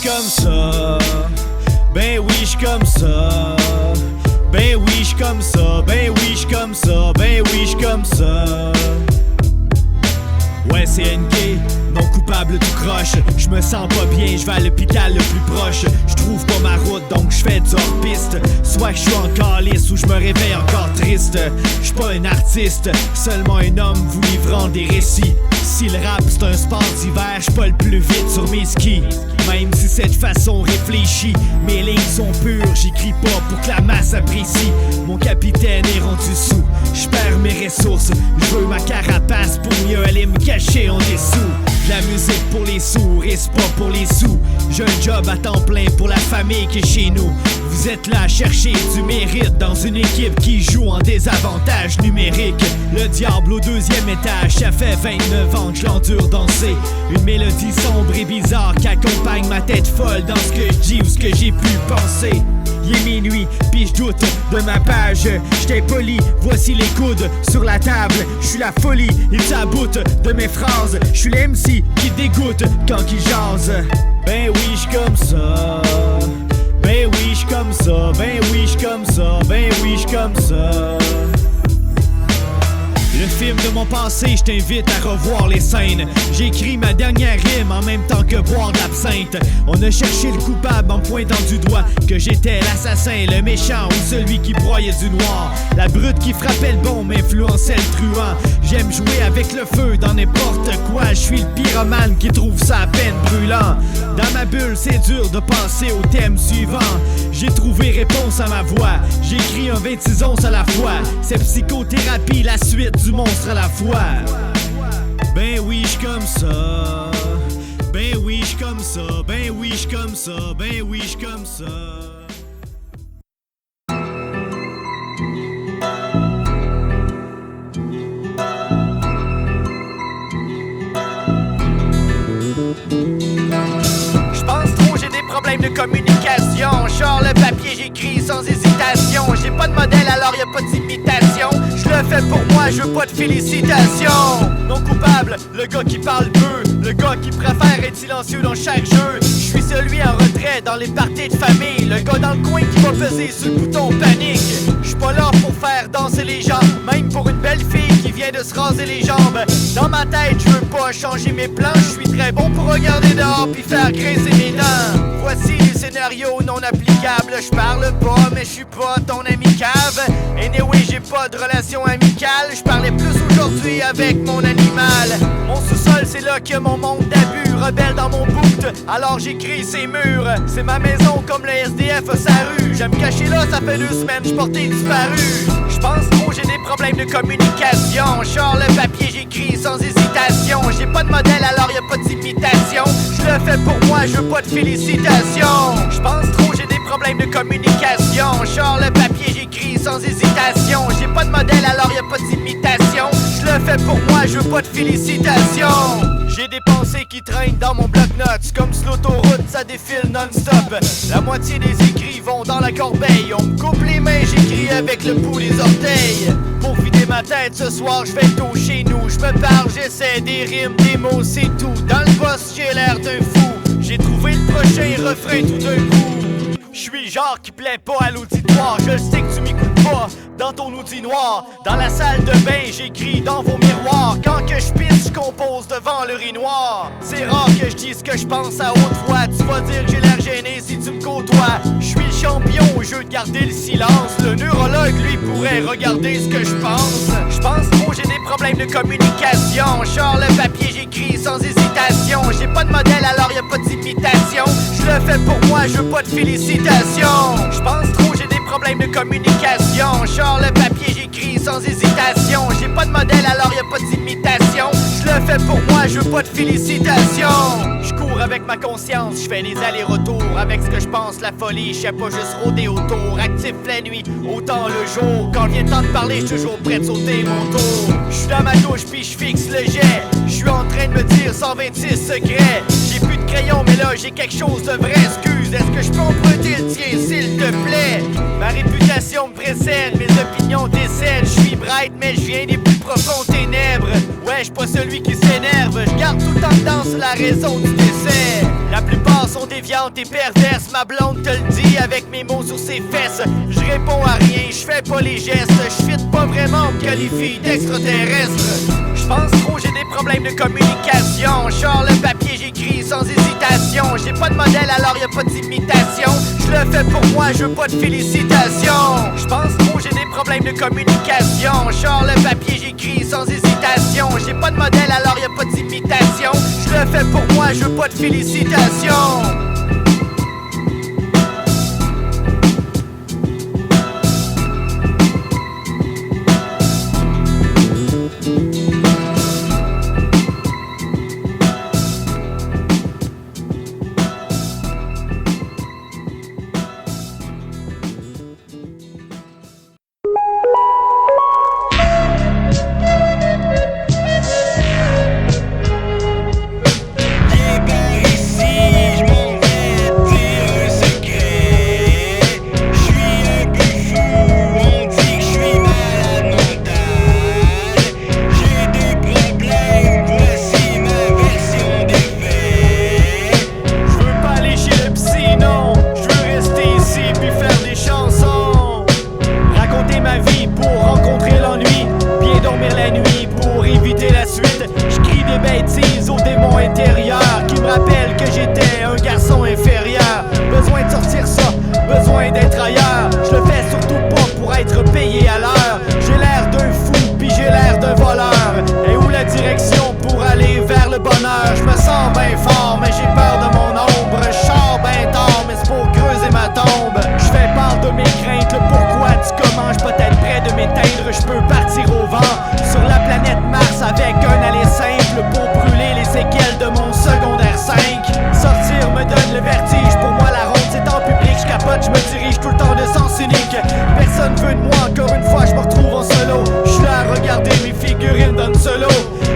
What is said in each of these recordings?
comme ça. Ben oui, j'suis comme ça. Ben oui, j'suis comme ça. Ben oui, j'suis comme ça. Ben oui, j'suis comme ça. Ouais, c'est NG, non coupable tout croche. J'me sens pas bien, j'vais à l'hôpital le plus proche. J'trouve pas ma route, donc j'fais du hors-piste. Soit j'suis en calice ou j'me réveille encore triste. J'suis pas un artiste, seulement un homme vous livrant des récits. Si le rap c'est un sport d'hiver, j'suis pas le plus vite sur mes skis. Même si c'est de façon réfléchie, mes lignes sont pures, j'écris pas pour que la masse apprécie. Mon capitaine est rendu sous, j'perds mes ressources. J'veux ma carapace pour mieux aller me cacher en dessous. La musique pour les sourds et c'est pas pour les sous. J'ai un job à temps plein pour la famille qui est chez nous. Vous êtes là à chercher du mérite dans une équipe qui joue en désavantage numérique. Le diable au deuxième étage, ça fait 29 ans que je l'endure danser. Une mélodie sombre et bizarre qui accompagne ma tête folle dans ce que je dis ou ce que j'ai pu penser. Il est minuit, pis je doute de ma page. J't'ai poli, voici les coudes sur la table. J'suis la folie, il s'aboute de mes phrases. J'suis l'MC qui dégoûte quand il jase. Ben oui, j'suis comme ça. Ben oui, j'suis comme ça. Ben oui, j'suis comme ça. Ben oui, j'suis comme ça. Le film de mon passé, je t'invite à revoir les scènes. J'écris ma dernière rime en même temps que boire de l'absinthe. On a cherché le coupable en pointant du doigt que j'étais l'assassin, le méchant ou celui qui broyait du noir. La brute qui frappait le bon m'influençait le truand. J'aime jouer avec le feu dans n'importe quoi. Je suis le pyromane qui trouve ça à peine brûlant. Dans ma bulle, c'est dur de passer au thème suivant. J'ai trouvé réponse à ma voix. J'écris un 26 onces à la fois. C'est psychothérapie, la suite du monstre à la fois. Ben oui, j'suis comme ça. Ben oui, j'suis comme ça. Ben oui, j'suis comme ça. Ben oui, j'suis comme ça. J'pense trop, j'ai des problèmes de communication. Genre le papier, j'écris sans hésitation. J'ai pas de modèle, alors y'a pas d'imitation. Je le fais pour moi, je veux pas de félicitations. Non coupable, le gars qui parle peu. Le gars qui préfère être silencieux dans chaque jeu. Je suis celui en retrait dans les parties de famille. Le gars dans le coin qui va peser sur le bouton panique. J'suis pas là pour faire danser les gens. Même pour une belle fille qui vient de se raser les jambes. Dans ma tête, je veux pas changer mes plans. Je suis très bon pour regarder dehors puis faire grincer mes dents. Voici les scénarios non applicables. Je parle pas, mais je suis pas ton ami cave. Anyway, j'ai pas de relation amicale. Je parlais plus aujourd'hui avec mon animal. Mon sous-sol, c'est là que mon monde d'abus. Rebelle dans mon boot, alors j'écris ces murs. C'est ma maison comme le SDF a sa rue. J'aime me cacher là, ça fait 2 semaines, j'portais disparu. J'pense trop, j'ai des problèmes de communication. Genre le papier, j'écris sans hésitation. J'ai pas de modèle, alors y'a pas d'imitation. Je le fais pour moi, je veux pas de félicitations. J'pense trop, j'ai des problèmes de communication. Genre le papier, j'écris sans hésitation. J'ai pas de modèle, alors y'a pas d'imitation. Je le fais pour moi, je veux pas de félicitations. J'ai des pensées qui traînent dans mon bloc-notes. Comme sur l'autoroute, ça défile non-stop. La moitié des écrits vont dans la corbeille. On me coupe les mains, j'écris avec le bout des orteils. Pour vider ma tête ce soir, je fais le tour chez nous. Je me parle, j'essaie des rimes, des mots, c'est tout. Dans le boss, j'ai l'air d'un fou. J'ai trouvé le prochain refrain tout d'un coup. J'suis genre qui plaît pas à l'auditoire. Je le sais que tu m'écoutes pas dans ton outil noir. Dans la salle de bain, j'écris dans vos miroirs. Quand que je pisse, je compose devant l'urinoir. C'est rare que je dise ce que je pense à haute voix. Tu vas dire que j'ai l'air gêné si tu me côtoies. J'suis le champion au jeu de garder le silence. Le neurologue, lui, pourrait regarder ce que je pense. J'pense trop, j'ai des problèmes de communication. Genre le papier, j'écris sans hésitation. J'ai pas de modèle, alors y'a pas d'imitation. Je le fais pour moi, je veux pas de félicitations. J'pense trop, j'ai des problèmes de communication. Genre le papier, j'écris sans hésitation. J'ai pas de modèle, alors y'a pas d'imitation. Je le fais pour moi, je veux pas de félicitations. Je cours avec ma conscience, je fais des allers-retours. Avec ce que je pense, la folie, je sais pas juste rôder autour. Actif la nuit, autant le jour. Quand vient le temps de parler, j'suis toujours prêt de sauter mon tour. J'suis dans ma douche puis j'fixe le jet. J'suis en train de me dire 126 secrets. J'ai plus de crayon, mais là j'ai quelque chose de vrai. Excuse, est-ce que je peux emprunter le tien, s'il te plaît? Ma réputation me précède, mes opinions décèdent. Je suis bright, mais je viens des plus profonds ténèbres. Ouais, j'suis pas celui qui s'énerve. Je garde tout le temps dedans, c'est la raison du décès. La La plupart sont déviantes et perverses, ma blonde te le dit avec mes mots sur ses fesses. Je réponds à rien, je fais pas les gestes, je fit pas vraiment, on me qualifie d'extraterrestre. Je pense trop, j'ai des problèmes de communication. Genre le papier, j'écris sans hésitation. J'ai pas de modèle, alors y a pas d'imitation. Je le fais pour moi, je veux pas de félicitations. Je pense trop, j'ai des problèmes de communication. Genre le papier, j'écris sans hésitation. J'ai pas de modèle, alors y a pas d'imitation. Je le fais pour moi, je veux pas de félicitations. Je me sens bien fort, mais j'ai peur de mon ombre. Je sors bien tard, mais c'est pour creuser ma tombe. Je fais part de mes craintes, le pourquoi du comment. Je peux être près de m'éteindre, je peux partir au vent sur la planète Mars avec un aller simple pour brûler les séquelles de mon secondaire 5. Sortir me donne le vertige, pour moi la ronde c'est en public. Je capote, je me dirige tout le temps de sens unique. Personne veut de moi, encore une fois je me retrouve en solo. Je suis là à regarder mes figurines d'un solo.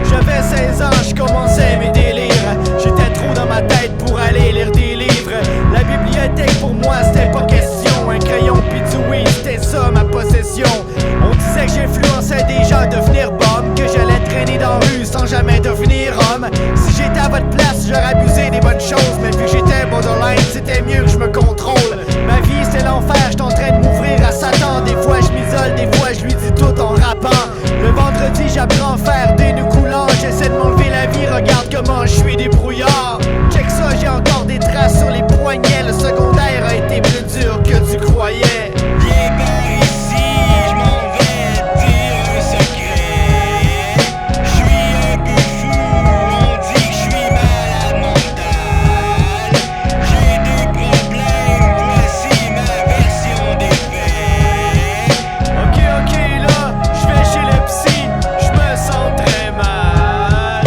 J'avais 16 ans, je commençais mes délires. J'étais trop dans ma tête pour aller lire des livres. La bibliothèque pour moi c'était pas question. Un crayon pis du weed, c'était ça ma possession. On disait que j'influençais des gens à devenir bum, que j'allais traîner dans la rue sans jamais devenir homme. Si j'étais à votre place, j'aurais abusé des bonnes choses. Mais vu que j'étais borderline, c'était mieux que je me contrôle. Ma vie c'était l'enfer, j'étais en train de m'ouvrir à Satan. Des fois je m'isole, des fois je lui dis tout en rappant. Le vendredi j'apprends à faire des nœuds coulants. J'essaie de m'enlever la vie, regarde comment je suis débrouillard. Check ça, j'ai encore des traces sur les poignets. Le secondaire a été plus dur que tu croyais. Viens par ici, je m'en vais te dire un secret. Je suis un peu fou, on dit que je suis malade mental. J'ai des problèmes, voici ma version des faits. Ok là, je vais chez le psy, je me sens très mal.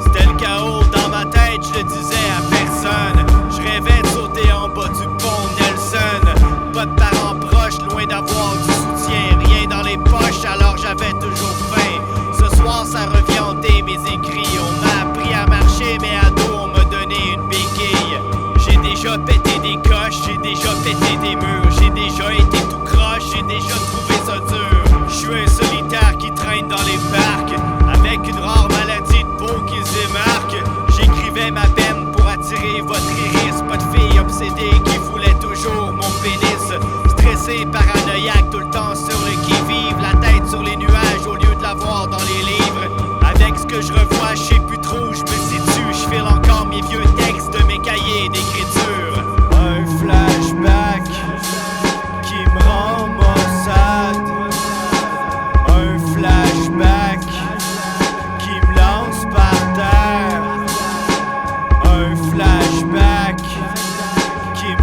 C'était le chaos dans ma tête, je le disais à personne. Je rêvais de sauter en bas du pont Nelson. Pas de parents proches, loin d'avoir du soutien. Rien dans les poches, alors j'avais toujours faim. Ce soir ça revient hanter mes écrits. On m'a appris à marcher, mais à dos on m'a donné une béquille. J'ai déjà pété des coches, j'ai déjà pété des murs. J'ai déjà été tout croche, j'ai déjà trouvé ça dur. Je suis un solitaire qui traîne dans les parcs, avec une rare maladie de peau qui se démarque. J'écrivais ma peine pour attirer votre iris. Pas de fille obsédée qui voulait toujours mon pénis. Stressé, paranoïaque, tout le temps sur le qui-vive. La tête sur les nuages au lieu de la voir dans les livres. Avec ce que je revois, je sais plus trop où je me situe. Je file encore mes vieux textes de mes cahiers d'écriture. Un flashback qui me rend maussade. Un flashback qui me lance par terre. Un flashback qui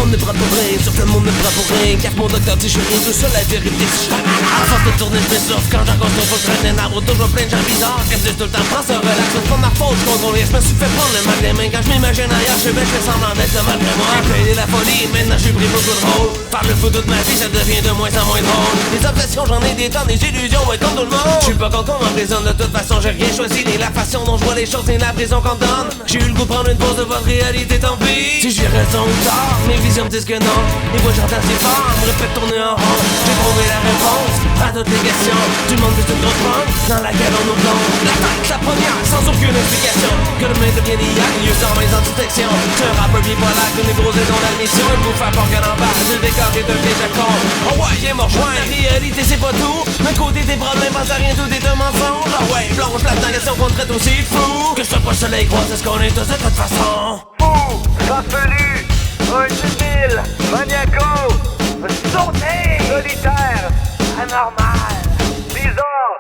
monde me prend pour rien, sur que le monde me prend pour rien. Car mon docteur dit je suis rien tout seul, la vérité si je à force de tourner je me souffre. Quand j'en construis faut que je prenne un arbre, toujours plein de gens bizarres. Comme je tout le temps prends ce relax, c'est pas ma faute, je contrôle rien. Je me suis fait prendre le mal des mains quand je m'imagine ailleurs. Je fais semblant d'être le malgré moi. J'ai payé la folie, maintenant j'ai pris beaucoup de rôle. Faire le fou toute ma vie, ça devient de moins en moins drôle. Les obsessions j'en ai des tonnes, des illusions, ouais comme tout le monde. Je suis pas content, on m'emprisonne de toute façon, j'ai rien choisi. Ni la façon dont je vois les choses, ni la prison qu'on donne. J'ai eu le goût de prendre une pause de votre réalité, tant pis. Si j'y raison ou tard, mes visions me disent que non. Les voix j'entends si fort, me répète tourner en rond. J'ai trouvé la réponse à toutes les questions. Du monde c'est une grosse pente dans laquelle on nous plonge. L'attaque, la première, sans aucune explication. Que le maître devient IA, lieu sans mains en détection. Tu un rappeur bipolaire, que névrosé dans la mission. Il vous fait peur qu'à l'embarque, le décor est un piège à con. Oh ouais, viens me rejoindre, la réalité c'est pas tout. D'un côté tes problèmes, pense à rien, tout est un mensonge. Ah ouais, blanche, la question qu'on traite aussi fou. Que ce soit pas le soleil croise, c'est ce qu'on est tous de toute façon. Fou, farfelu, indébile, maniaco, sauté, solitaire, anormal, bizarre.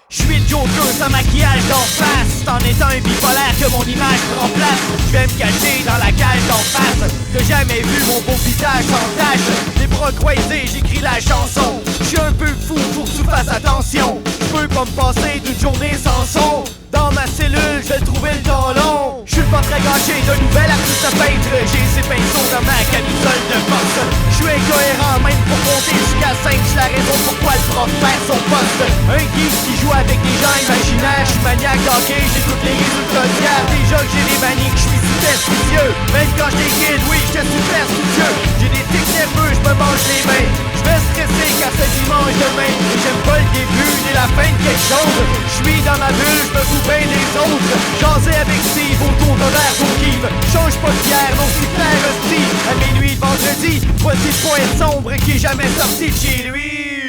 J'suis le Joker sans maquillage d'en face. T'en étant un bipolaire que mon image prend place. J'vais me cacher dans la cage d'en face. T'as jamais vu mon beau visage sans tache. Les bras croisés, j'écris la chanson. J'suis un peu fou, faut que tu fasses attention. J'peux pas me passer d'une journée sans son. Dans ma cellule, j'ai trouvé le temps long. J'suis pas très gâché de nouvel artiste peintre. J'ai ces pinceaux dans ma camisole de force. J'suis incohérent même pour compter jusqu'à 5. J'suis la raison pourquoi le prof perd son poste. Un geek qui joue avec des gens imaginaires. J'suis maniaque d'hockey, j'écoute les résultats d'hier. Déjà que j'ai des maniques, j'suis superstitieux. Même quand j'étais kid, oui, j'étais superstitieux. J'ai des tics nerveux, j'me mange les mains. J'vais stresser car c'est dimanche demain. Et j'aime pas le début ni la fin de quelque chose. J'suis dans ma bulle, j'me fous bien des autres. Jaser avec Steve autour d'un verre pour Give. Change pas de bière, non c'est clair hostie. À minuit de vendredi, voici le point sombre qui est jamais sorti de chez lui.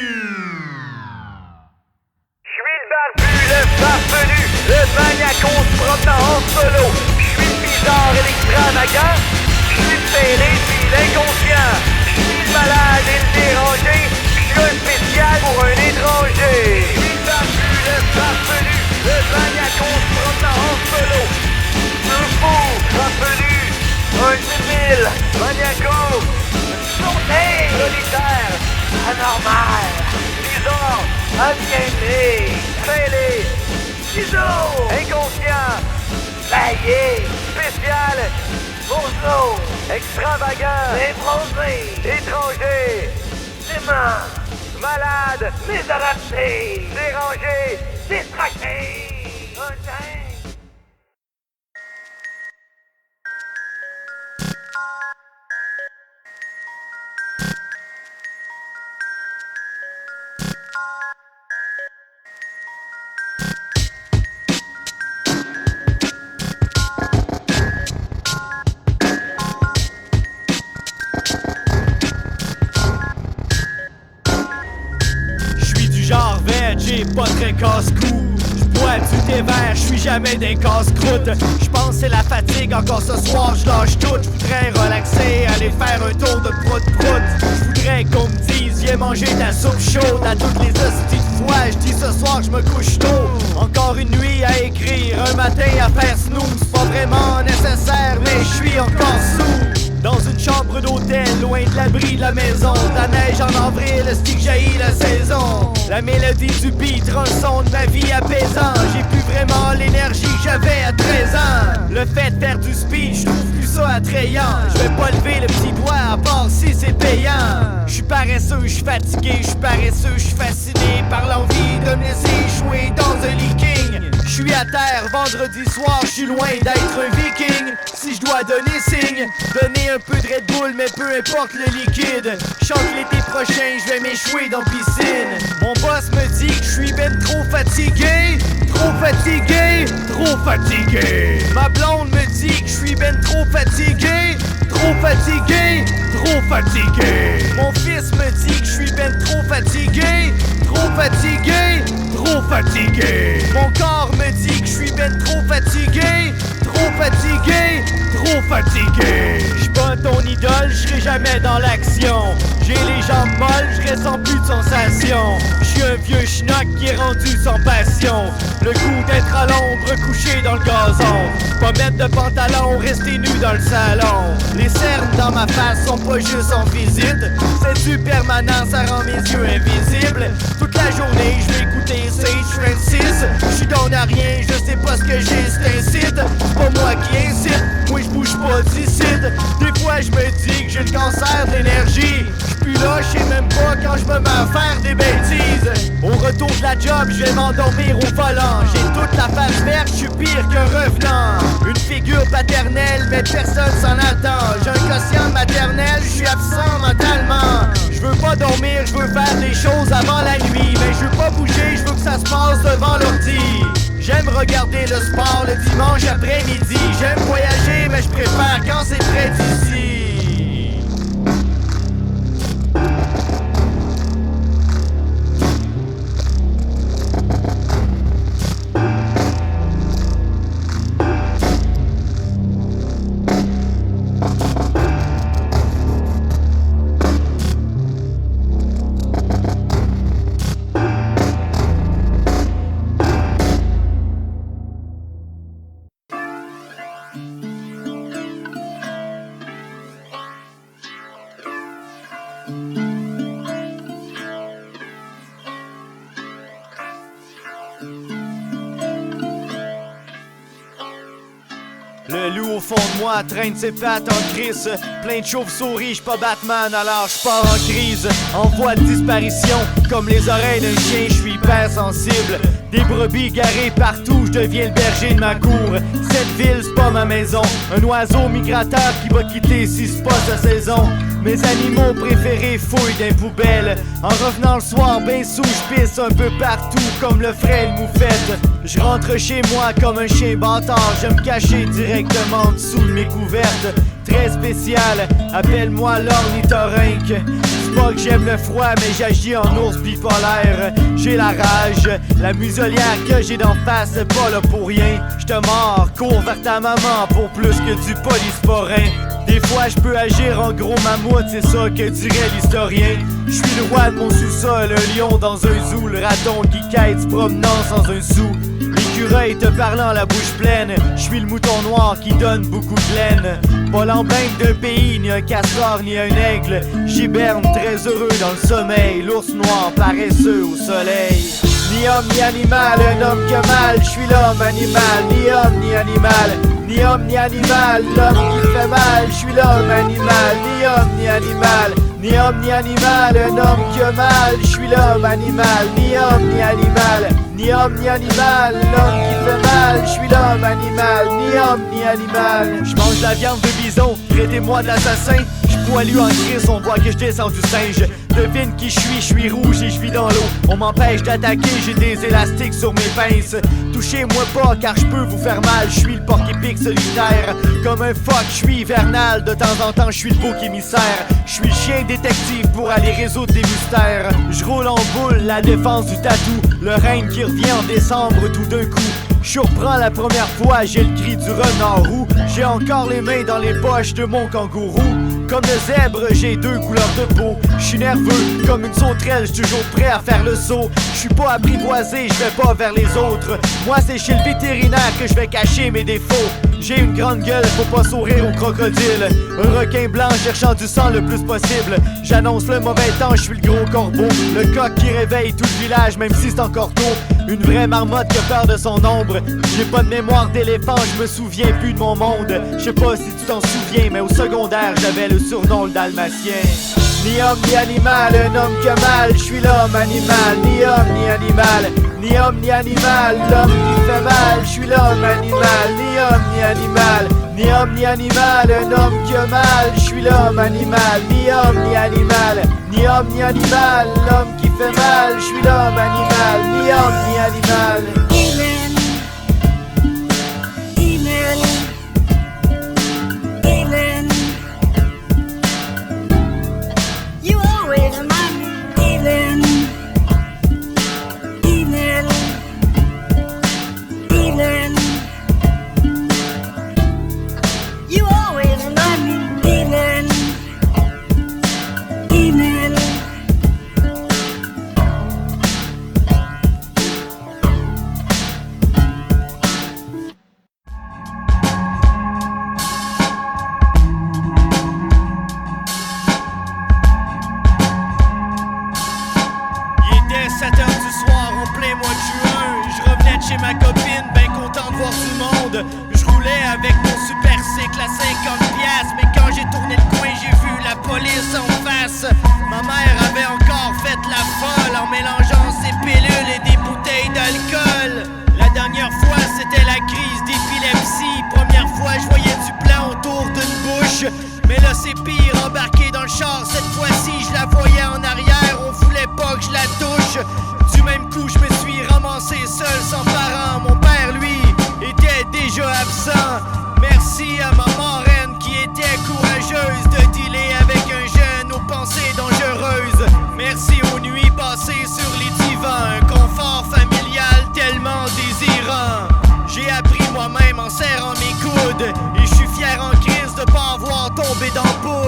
J'suis le barbu, le farfelu, le maniaco se promenant en solo. J'suis le bizarre et l'extravagant. J'suis le fêlé puis l'inconscient. J'suis le malade et le dérangé. J'suis un spécial pour un étranger. J'suis le barbu, le farfelu, le maniaco se promenant en solo. Un fou, farfelu, un débile, maniaco, sauté, solitaire, anormal, bizarre, aliéné, fêlé, ciseaux, inconscient, baillé, spécial, bozo, extravagant, imposé, étranger, dément, malade, désadapté, dérangé, distracté, un dingue. Genre vert, j'ai pas très casse-cou. J'bois du thé vert, j'suis jamais des casse-croûte. J'pense c'est la fatigue, encore ce soir j'lâche tout. J'voudrais relaxer, aller faire un tour de prout-prout. J'voudrais qu'on me dise, viens manger ta soupe chaude. À toutes les hosties de fois, j'dis ce soir j'me couche tôt. Encore une nuit à écrire, un matin à faire snooze. C'est pas vraiment nécessaire, mais j'suis encore sous. Dans une chambre d'hôtel, loin de l'abri de la maison. La neige en avril, c'est que jaillit la saison. La mélodie du beat rend le son de ma vie apaisant. J'ai plus vraiment l'énergie que j'avais à 13 ans. Le fait de faire du speed, je trouve plus ça attrayant. Je vais pas lever le petit doigt à part si c'est payant. Je suis paresseux, je suis fatigué, je suis paresseux, je suis fasciné par l'envie de me laisser échouer dans un leaking. Je suis à terre, vendredi soir, je suis loin d'être un viking. Si je dois donner signe, donner un peu de Red Bull, mais peu importe le liquide. Chante l'été prochain, je vais m'échouer dans piscine. Mon boss me dit que je suis ben trop fatigué. Trop fatigué, trop fatigué. Ma blonde me dit que je suis ben trop fatigué. Trop fatigué, trop fatigué. Mon fils me dit que je suis ben trop fatigué. Trop fatigué, trop fatigué. Mon corps me dit que je suis ben trop fatigué. Trop fatigué, trop fatigué. J'suis pas ton idole, j'serai jamais dans l'action. J'ai les jambes molles, j'ressens plus de sensations. J'suis un vieux schnock qui est rendu sans passion. Le goût d'être à l'ombre, couché dans le gazon. Pas mettre de pantalon, rester nu dans le salon. Les cernes dans ma face sont pas juste en visite. C'est du permanent, ça rend mes yeux invisibles. Toute la journée, je vais écouter Sage Francis. J'suis dans à rien, je sais pas ce que j'ai, c'est un site. C'est pas moi qui incite, moi je bouge pas d'ici. Des fois je me dis que j'ai le cancer de l'énergie. J'suis là, j'sais même pas quand je me mets à faire des bêtises. Au retour de la job, je vais m'endormir au volant. J'ai toute la face verte, j'suis pire qu'un revenant. Une figure paternelle, mais personne s'en attend. J'ai un quotient maternel, j'suis absent mentalement. J'veux pas dormir, j'veux faire des choses avant la nuit. Mais j'veux pas bouger, j'veux que ça se passe devant l'ordi. J'aime regarder le sport le dimanche après-midi. J'aime voyager, mais je préfère quand c'est près d'ici. Le loup au fond de moi traîne ses pattes en crise. Plein de chauves-souris, j'suis pas Batman alors j'pars en crise. En voie de disparition, comme les oreilles d'un chien, j'suis hyper sensible. Des brebis garées partout, j'deviens le berger de ma cour. Cette ville c'est pas ma maison, un oiseau migrateur qui va quitter si c'est pas sa saison. Mes animaux préférés fouillent des poubelles. En revenant le soir ben sous, j'pisse un peu partout comme le ferait le moufette. Je rentre chez moi comme un chien bâtard. Je me cacher directement en dessous de mes couvertes. Très spécial, appelle-moi l'ornithorynque. C'est pas que j'aime le froid mais j'agis en ours bipolaire. J'ai la rage, la muselière que j'ai d'en face c'est pas là pour rien. J'te mords, cours vers ta maman pour plus que du polysporin. Des fois je peux agir en gros mammouth, c'est ça que dirait l'historien. Je suis le roi de mon sous-sol, un lion dans un zoo, le raton qui quête se promenant sans un sou. L'écureuil te parlant la bouche pleine, je suis le mouton noir qui donne beaucoup de laine. Pas l'emblème d'un pays, ni un castor, ni un aigle. J'hiberne très heureux dans le sommeil, l'ours noir paresseux au soleil. Ni homme ni animal, un homme que mal, je suis l'homme animal, ni homme ni animal. Ni homme ni animal, l'homme qui fait mal, je suis l'homme animal, ni homme ni animal. Ni homme ni animal, un homme qui a mal, je suis l'homme animal, ni homme ni animal. Ni homme ni animal, l'homme qui fait mal, je suis l'homme animal, ni homme ni animal. Je mange la viande de bison, traitez-moi d'assassin. J'suis poilu en crise, on voit que je descends du singe. Devine qui je suis rouge et je vis dans l'eau. On m'empêche d'attaquer, j'ai des élastiques sur mes pinces. Touchez-moi pas car je peux vous faire mal. Je suis le porc-épic solitaire. Comme un phoque, je suis hivernal. De temps en temps, je suis le bouc émissaire. Je suis le chien détective pour aller résoudre des mystères. Je roule en boule, la défense du tatou. Le règne qui revient en décembre tout d'un coup. Je surprends la première fois, j'ai le cri du renard roux. J'ai encore les mains dans les poches de mon kangourou. Comme le zèbre, j'ai deux couleurs de peau. Je suis nerveux, comme une sauterelle, j'suis toujours prêt à faire le saut. Je suis pas apprivoisé, je vais pas vers les autres. Moi c'est chez le vétérinaire que je vais cacher mes défauts. J'ai une grande gueule, faut pas sourire au crocodile. Un requin blanc cherchant du sang le plus possible. J'annonce le mauvais temps, je suis le gros corbeau. Le coq qui réveille tout le village même si c'est encore tôt. Une vraie marmotte qui a peur de son ombre. J'ai pas de mémoire d'éléphant, je me souviens plus de mon monde. Je sais pas si tu t'en souviens, mais au secondaire j'avais le surnom le dalmatien. Ni homme ni animal, un homme qui a mal, je suis l'homme animal. Ni homme ni animal, ni homme ni animal, l'homme qui fait mal, je suis l'homme animal. Ni homme ni animal, ni homme ni animal, un homme qui a mal, je suis l'homme animal. Ni homme ni animal, ni homme ni animal, l'homme qui fait mal, je suis l'homme animal. Ni homme ni animal. roulais avec mon super cycle à 50 piastres. Mais quand j'ai tourné le coin, j'ai vu la police en face. Ma mère avait encore fait la folle en mélangeant ses pilules et des bouteilles d'alcool. La dernière fois, c'était la crise d'épilepsie. Première fois, je voyais du blanc autour d'une bouche. Mais là, c'est pire, embarqué dans le char. Cette fois-ci, je la voyais en arrière. On voulait pas que je la touche. Du même coup, je me suis ramassé seul, sans parents. Mon père, lui, était déjà absent. Merci à ma marraine qui était courageuse de dealer avec un jeune aux pensées dangereuses. Merci aux nuits passées sur les divans, un confort familial tellement désirant. J'ai appris moi-même en serrant mes coudes, et je suis fier en crise de pas avoir tombé dans le poudre.